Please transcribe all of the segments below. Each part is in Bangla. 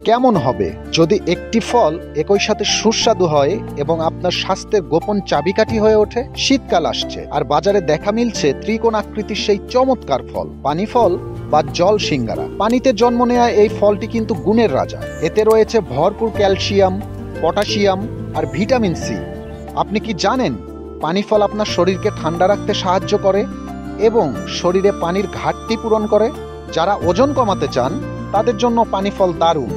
কেমন হবে যদি একটি ফল একই সাথে সুস্বাদু হয় এবং আপনার স্বাস্থ্যের গোপন চাবিকাঠি হয়ে ওঠে? শীতকাল আসছে আর বাজারে দেখা মিলছে ত্রিকোণ আকৃতির সেই চমৎকার ফল, পানি ফল বা জল সিঙ্গারা। পানিতে জন্ম নেওয়া এই ফলটি কিন্তু গুণের রাজা। এতে রয়েছে ভরপুর ক্যালসিয়াম, পটাশিয়াম আর ভিটামিন সি। আপনি কি জানেন পানি ফল আপনার শরীরকে ঠান্ডা রাখতে সাহায্য করে এবং শরীরে পানির ঘাটতি পূরণ করে? যারা ওজন কমাতে চান তাদের জন্য পানি ফল দারুণ।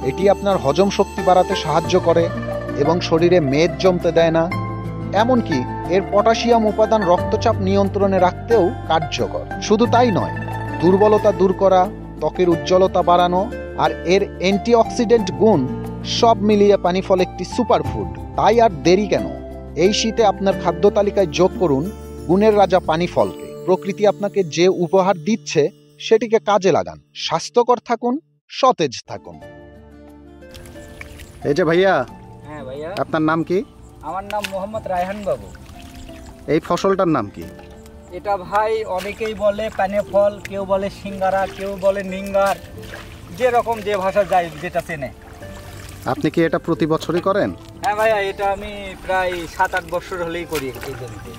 এটি আপনার হজম শক্তি বাড়াতে সাহায্য করে এবং শরীরে মেদ জমতে দেয় না। এমনকি এর পটাশিয়াম উপাদান রক্তচাপ নিয়ন্ত্রণে রাখতেও কার্যকর। শুধু তাই নয়, দুর্বলতা দূর করা, ত্বকের উজ্জ্বলতা বাড়ানো আর এর অ্যান্টিঅক্সিডেন্ট গুণ সব মিলিয়ে পানি ফল একটি সুপারফুড। তাই আর দেরি কেন? এই শীতে আপনার খাদ্য তালিকায় যোগ করুন গুণের রাজা পানি ফলকে। প্রকৃতি আপনাকে যে উপহার দিচ্ছে সেটিকে কাজে লাগান। স্বাস্থ্যকর থাকুন, সতেজ থাকুন। এই যে ভাইয়া। হ্যাঁ ভাইয়া। আপনার নাম কি? আমার নাম মোহাম্মদ রায়হান বাবু। এই ফসলটার নাম কি? এটা ভাই অনেকেই বলে পানি ফল, কেউ বলে সিঙ্গারা, কেউ বলে নিঙ্গার, যেরকম যে ভাষা যায় যেটা চেনে। আপনি কি এটা প্রতি বছরই করেন? হ্যাঁ ভাইয়া, এটা আমি প্রায় 7-8 বছর হলেই করি এই জমিতে।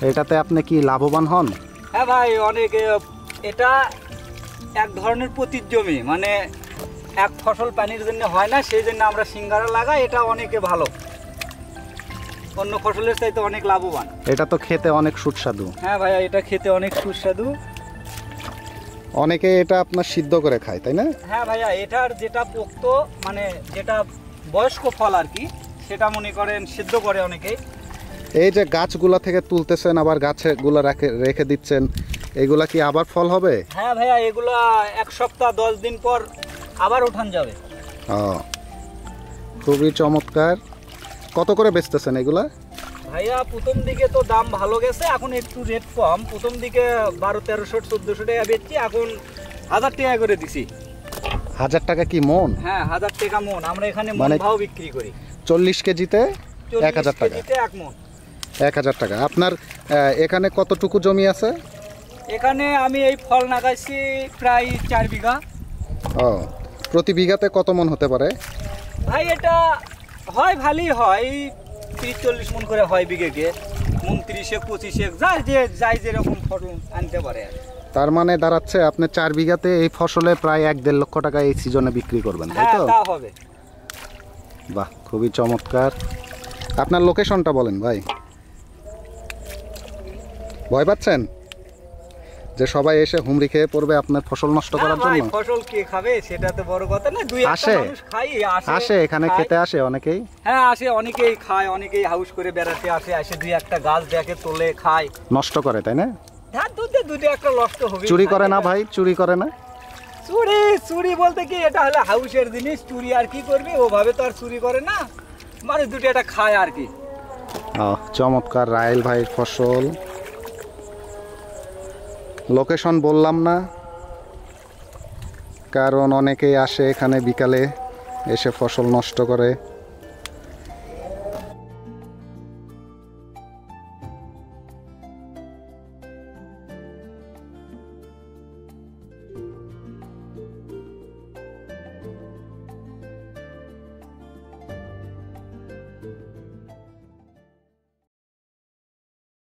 এটাতে আপনি কি লাভবান হন? হ্যাঁ ভাই, অনেক। এটা এক ধরনের পতিত জমি, মানে এক ফসল পানির জন্য হয় না, সেই জন্য আমরা সিঙ্গারা লাগাই। এটা অনেকে ভালো, অন্য ফসলের চাইতে অনেক লাভবান। এটা তো খেতে অনেক সুস্বাদু। হ্যাঁ ভাইয়া, এটা খেতে অনেক সুস্বাদু। অনেকে এটা আপনার সিদ্ধ করে খায়, তাই না? হ্যাঁ ভাইয়া, এটার যেটা পোক্ত, মানে যেটা বয়স্ক ফল আর কি, সেটা মনে করেন সিদ্ধ করে অনেকেই। এই যে গাছগুলা থেকে তুলতেছেন আবার গাছে গুলা রেখে দিচ্ছেন, এগুলা কি আবার ফল হবে? হ্যাঁ ভাইয়া, এগুলা 1 সপ্তাহ 10 দিন পর আবার উঠান যাবে। খুবই চমৎকার। কত করে বেচতেছেন এগুলা? ভাইয়া প্রথম দিকে তো দাম ভালো গেছে, এখন একটু রেট কম। প্রথম দিকে 1200-1300 1400 টাকা বেচছি, এখন 1000 টাকা করে দিছি। 1000 টাকা কি মন? হ্যাঁ, 1000 টাকা মন। আমরা এখানে মন ভাও বিক্রি করি। 40 কেজিতে 1000 টাকা। 1 মন 1000 টাকা। আপনার এখানে কতটুকু জমি আছে? এখানে আমি এই ফল লাগাইছি প্রায় 4 বিঘা। প্রতি বিঘাতে কত মন হতে পারে? ভাই এটা হয় ভালোই হয়, 30-40 মন করে হয় বিঘেকে। 29-25 যাই যেরকম ফসল আনতে পারে। তার মানে দাঁড়াচ্ছে আপনি 4 বিঘাতে এই ফসলে প্রায় 1-1.5 লক্ষ টাকা এই সিজনে বিক্রি করবেন, তাই তো? হ্যাঁ, তা হবে। বাহ, খুবই চমৎকার। আপনার লোকেশনটা বলেন ভাই। ভয় পাচ্ছেন যে সবাই এসে হুমড়ি খেয়ে পড়বে আপনার ফসল নষ্ট করার জন্য? ফসল কে খাবে সেটা তো বড় কথা না। দুই একটা মানুষ আসে এখানে খেতে আসে অনেকেই। হ্যাঁ আসে, অনেকেই খায়, অনেকেই হাউস করে বেড়াতে আসে দুই একটা গাছ দেখে তোলে খায়, নষ্ট করে, তাই না? ধার দুধে দুটো একটা নষ্ট হবে। চুরি করে না ভাই? চুরি করে না? চুরি বলতে কি, এটা হলো হাউসের জিনিস, চুরি আর কি করবে, ওভাবে তো আর চুরি করে না, মানে দুটো একটা খায় আর কি। চমৎকার রায়েল ভাইয়ের ফসল। লোকেশন বললাম না কারণ অনেকেই আসে এখানে বিকালে এসে ফসল নষ্ট করে।